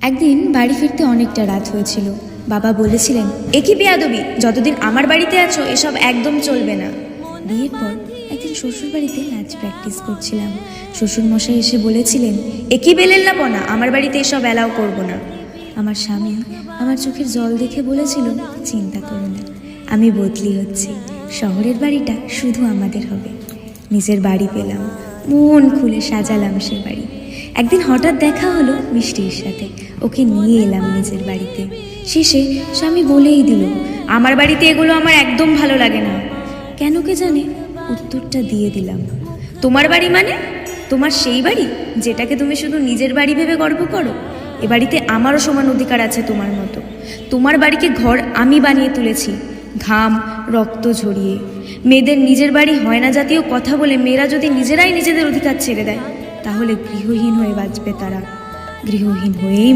একদিন বাড়ি ফিরতে অনেকটা রাত হয়েছিল। বাবা বলেছিলেন, একই বেয়াদবি, যতদিন আমার বাড়িতে আছো এসব একদম চলবে না। বিয়ের পর একদিন শ্বশুর বাড়িতে নাচ প্র্যাকটিস করছিলাম। শ্বশুর মশাই এসে বলেছিলেন, একই বেলেল্লাপনা, আমার বাড়িতে এসব অ্যালাউ করবো না। আমার স্বামী আমার চোখের জল দেখে বলেছিল, চিন্তা করো না, আমি বদলি হচ্ছি, শহরের বাড়িটা শুধু আমাদের হবে। নিজের বাড়ি পেলাম, মন খুলে সাজালাম সে বাড়ি। একদিন হঠাৎ দেখা হলো মিষ্টির সাথে, ওকে নিয়ে এলাম নিজের বাড়িতে। শেষে স্বামী বলেই দিল, আমার বাড়িতে এগুলো আমার একদম ভালো লাগে না। কেন কে জানে উত্তরটা দিয়ে দিলাম, তোমার বাড়ি মানে তোমার সেই বাড়ি যেটাকে তুমি শুধু নিজের বাড়ি ভেবে গর্ব করো। এ বাড়িতে আমারও সমান অধিকার আছে তোমার মতো। তোমার বাড়িকে ঘর আমি বানিয়ে তুলেছি, ঘাম রক্ত ঝরিয়ে। মেয়েদের নিজের বাড়ি হয় না জাতীয় কথা বলে মেয়েরা যদি নিজেরাই নিজেদের অধিকার ছেড়ে দেয়, তাহলে গৃহহীন হয়ে বাঁচবে তারা, গৃহহীন হয়েই